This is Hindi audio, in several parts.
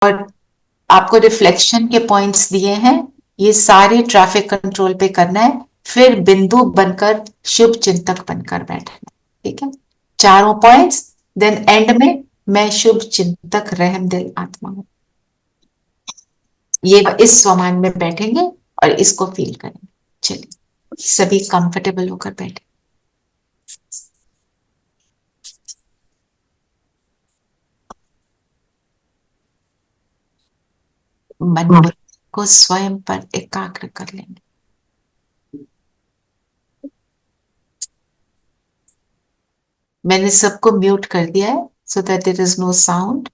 और आपको रिफ्लेक्शन के पॉइंट्स दिए हैं, ये सारे ट्रैफिक कंट्रोल पे करना है, फिर बिंदु बनकर शुभ चिंतक बनकर बैठना है। ठीक है, चारों पॉइंट्स, देन एंड में मैं शुभ चिंतक रहम दिल आत्मा हूं। ये इस स्वमान में बैठेंगे और इसको फील करेंगे। चलिए सभी कंफर्टेबल होकर बैठे, मन को स्वयं पर एकाग्र कर लेंगे। मैंने सबको म्यूट कर दिया है so that there is no sound.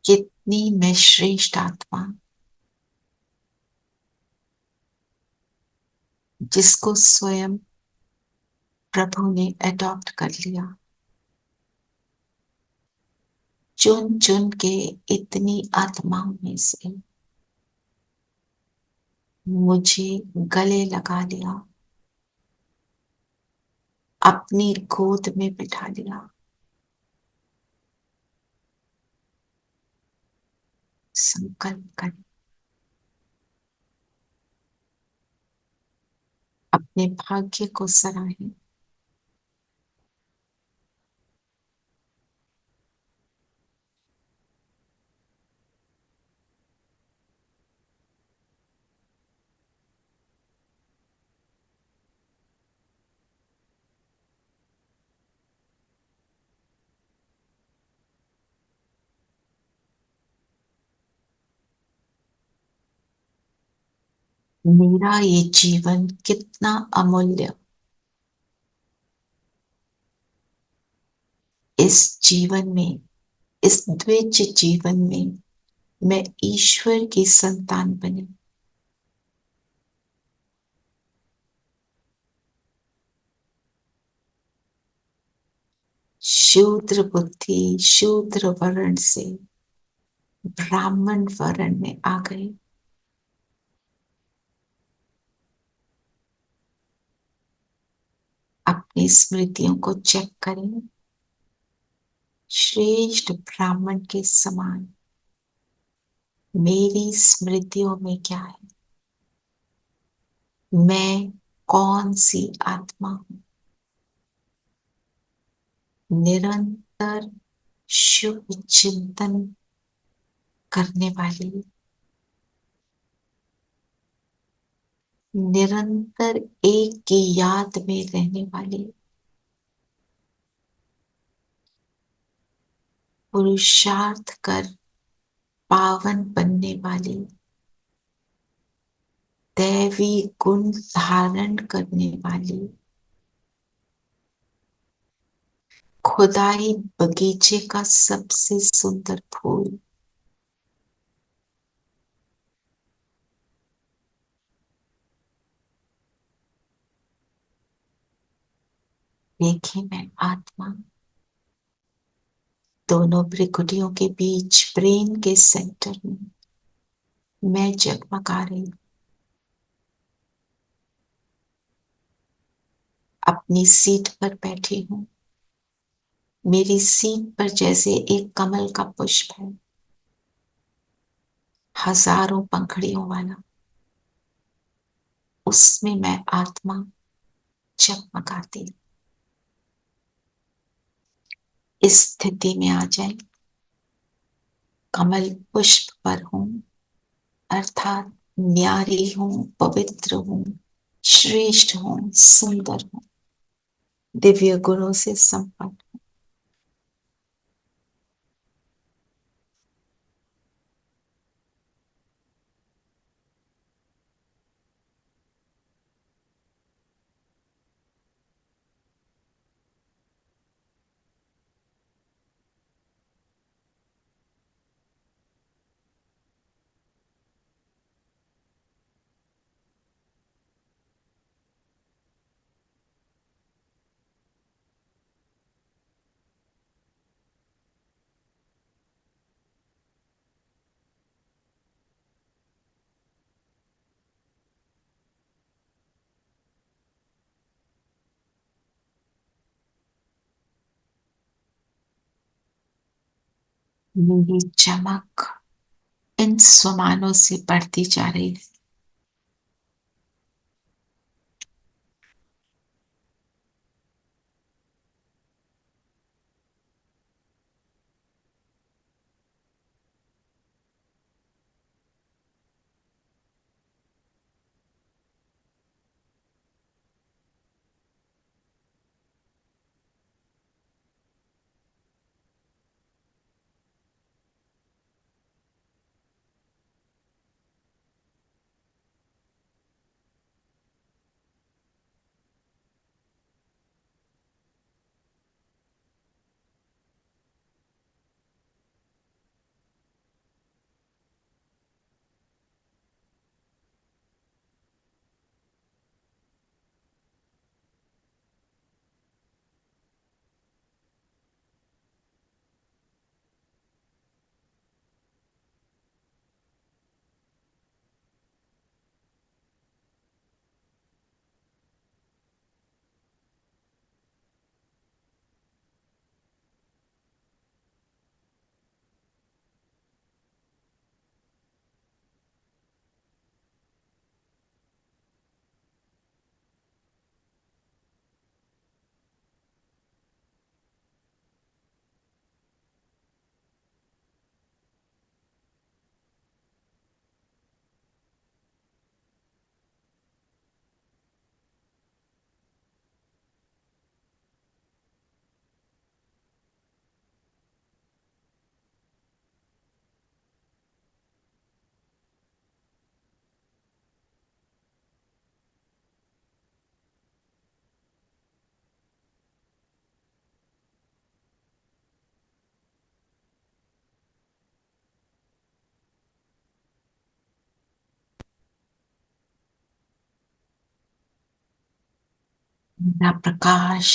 कितनी मैं श्रेष्ठ आत्मा, जिसको स्वयं प्रभु ने अडॉप्ट कर लिया। चुन चुन के इतनी आत्माओं में से मुझे गले लगा लिया, अपनी गोद में बिठा लिया। संकल्प करें, अपने भाग्य को सराहें। मेरा ये जीवन कितना अमूल्य, इस जीवन में, इस द्विज जीवन में मैं ईश्वर की संतान बनी। शूद्र बुद्धि, शूद्र वर्ण से ब्राह्मण वर्ण में आ गए। अपनी स्मृतियों को चेक करें, श्रेष्ठ ब्राह्मण के समान मेरी स्मृतियों में क्या है, मैं कौन सी आत्मा हूं। निरंतर शुभ चिंतन करने वाली, निरंतर एक की याद में रहने वाली, पुरुषार्थ कर पावन बनने वाली, दैवी गुण धारण करने वाली, खुदाई बगीचे का सबसे सुंदर फूल। देखें, मैं आत्मा दोनों भ्रिकुटियों के बीच ब्रेन के सेंटर में मैं जगमगा रही हूं। अपनी सीट पर बैठी हूं, मेरी सीट पर जैसे एक कमल का पुष्प है, हजारों पंखड़ियों वाला, उसमें मैं आत्मा जगमगाती। इस स्थिति में आ जाए, कमल पुष्प पर हूं, अर्थात न्यारी हूं, पवित्र हूं, श्रेष्ठ हूं, सुंदर हूं, दिव्य गुणों से संपन्न। मेरी चमक इन स्वमानों से बढ़ती जा रही है। मेरा प्रकाश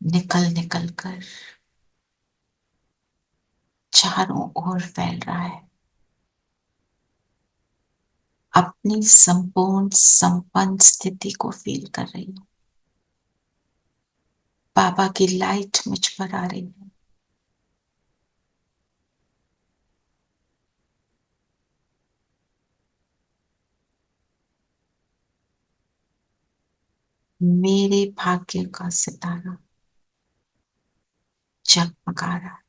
निकल निकल कर चारों ओर फैल रहा है। अपनी संपूर्ण संपन्न स्थिति को फील कर रही हूँ। बाबा की लाइट मुझ पर आ रही है। मेरे भाग्य का सितारा जगमगा रहा है।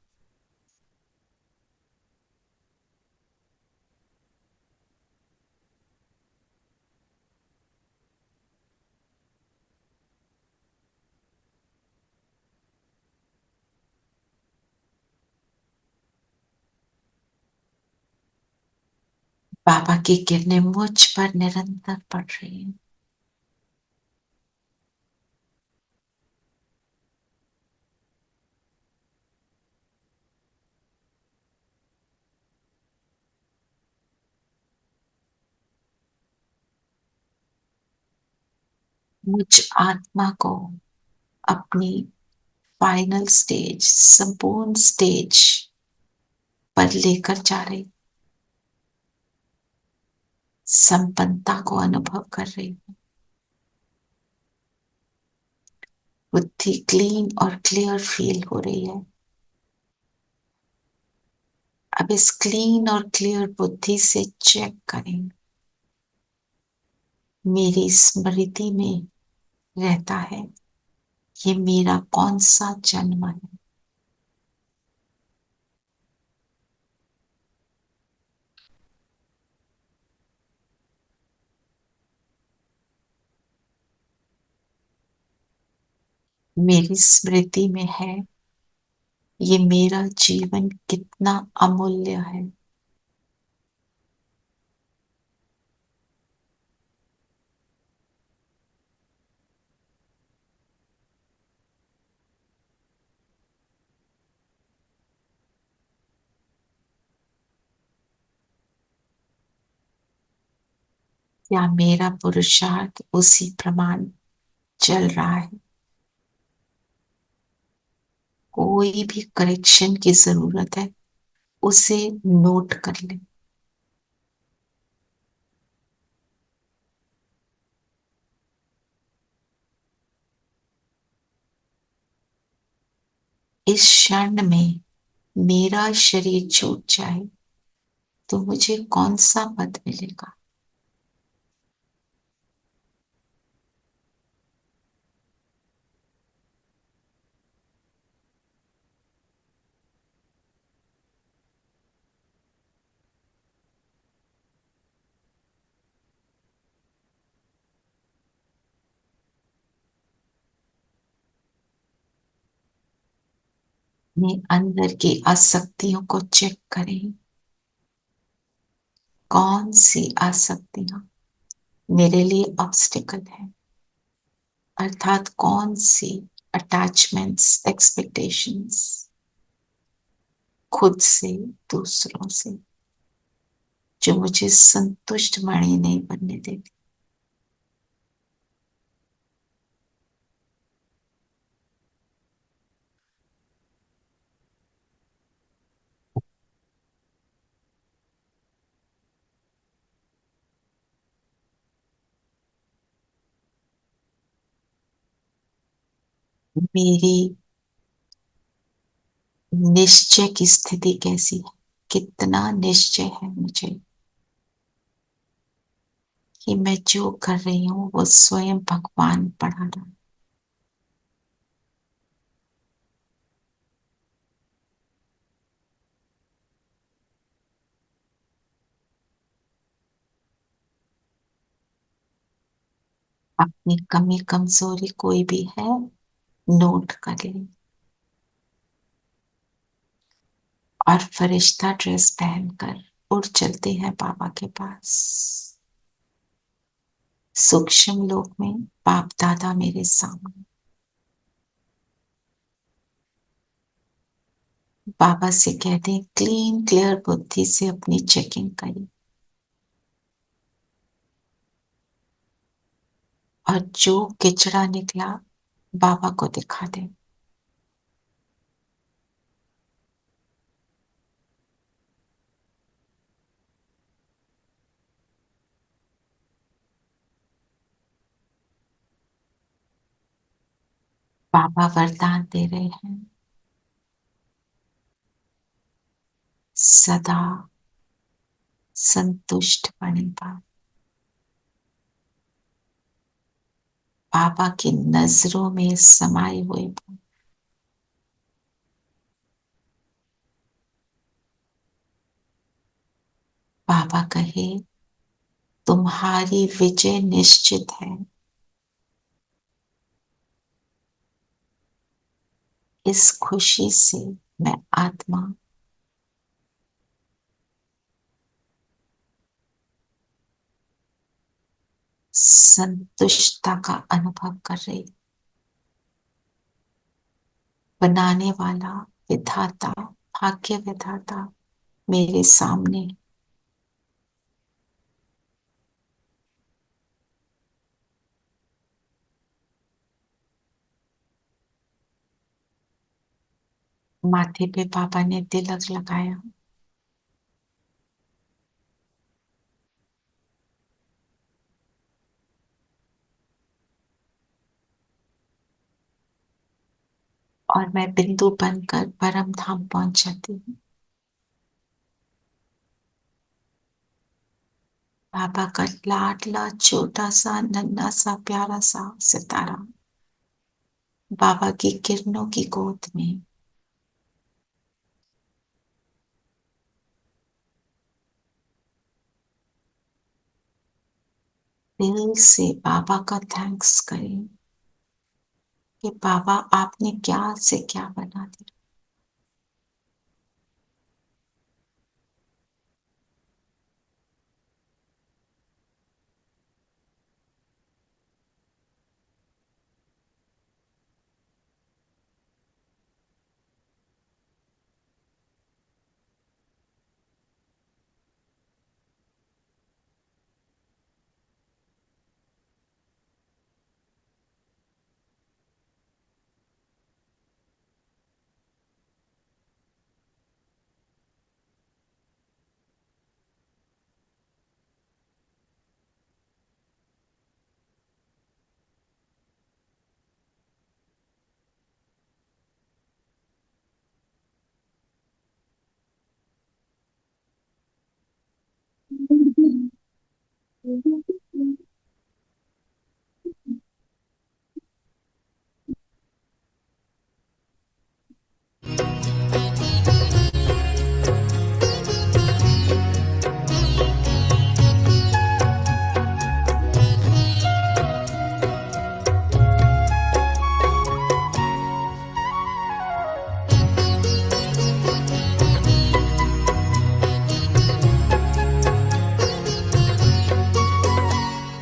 बाबा की किरणें मुझ पर निरंतर पड़ रही हैं। मुझ आत्मा को अपनी फाइनल स्टेज, संपूर्ण स्टेज पर लेकर जा रही, संपन्नता को अनुभव कर रही हूँ। बुद्धि क्लीन और क्लियर फील हो रही है। अब इस क्लीन और क्लियर बुद्धि से चेक करें, मेरी स्मृति में रहता है ये मेरा कौन सा जन्म है। मेरी स्मृति में है ये मेरा जीवन कितना अमूल्य है। क्या मेरा पुरुषार्थ उसी प्रमाण चल रहा है। कोई भी करेक्शन की जरूरत है उसे नोट कर ले। इस क्षण में मेरा शरीर छूट जाए तो मुझे कौन सा पद मिलेगा? अपने अंदर की आसक्तियों को चेक करें। कौन सी आसक्तियां मेरे लिए ऑब्स्टिकल है, अर्थात कौन सी अटैचमेंट्स, एक्सपेक्टेशंस खुद से, दूसरों से, जो मुझे संतुष्ट मणि नहीं बनने देती। मेरी निश्चय की स्थिति कैसी है? कितना निश्चय है मुझे कि मैं जो कर रही हूं वो स्वयं भगवान पढ़ा रहा है। अपनी कमी कमजोरी कोई भी है, नोट कर ले और फरिश्ता ड्रेस पहनकर उड़ चलते हैं बाबा के पास। सूक्ष्म लोक में बाप दादा मेरे सामने। बाबा से कहते हैं क्लीन क्लियर बुद्धि से अपनी चेकिंग करें, और जो किचड़ा निकला बाबा को दिखा दे। बाबा वरदान दे रहे हैं, सदा संतुष्ट बने बाप। बाबा की नजरों में समाये हुए बाप। बाबा कहे तुम्हारी विजय निश्चित है। इस खुशी से मैं आत्मा संतुष्टता का अनुभव कर रही। बनाने वाला विधाता, भाग्य विधाता मेरे सामने। माथे पे पापा ने तिलक लगाया। और मैं बिंदु बनकर परम धाम पहुंच जाती हूँ। बाबा का लाडला छोटा सा नन्हा सा प्यारा सा सितारा बाबा की किरणों की गोद में। दिल से बाबा का थैंक्स करें कि बाबा आपने क्या से क्या बना दिया।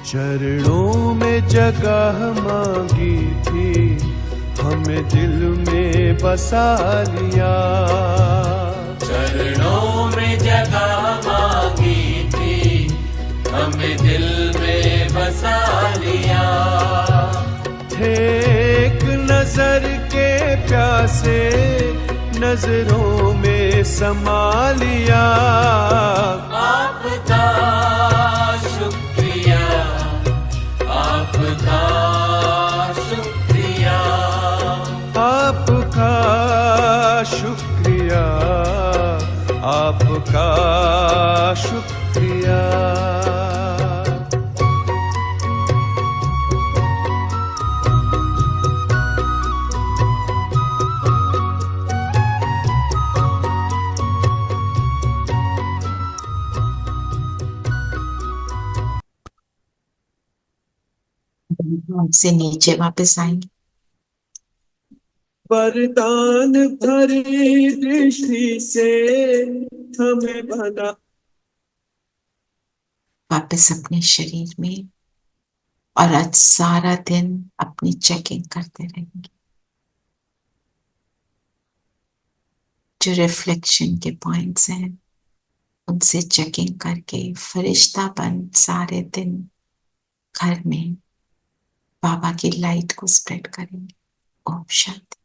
चरणों में जगह मांगी थी, हमें दिल में बसा लिया। चरणों में जगह मांगी थी, हमें दिल में बसा लिया। थे एक नजर के प्यासे, नजरों में समा लिया। आपका शुक्रिया, आपका शुक्रिया, आपका शुक्रिया, आपका शुक्रिया। से नीचे वापस आएंगे। वरदान भरी दृष्टि से हमें बना। वापस अपने शरीर में, और आज सारा दिन अपनी चेकिंग करते रहेंगे। जो रिफ्लेक्शन के पॉइंट्स हैं उनसे चेकिंग करके फरिश्तापन सारे दिन घर में बाबा की लाइट को स्प्रेड करेंगे। ओम शांति।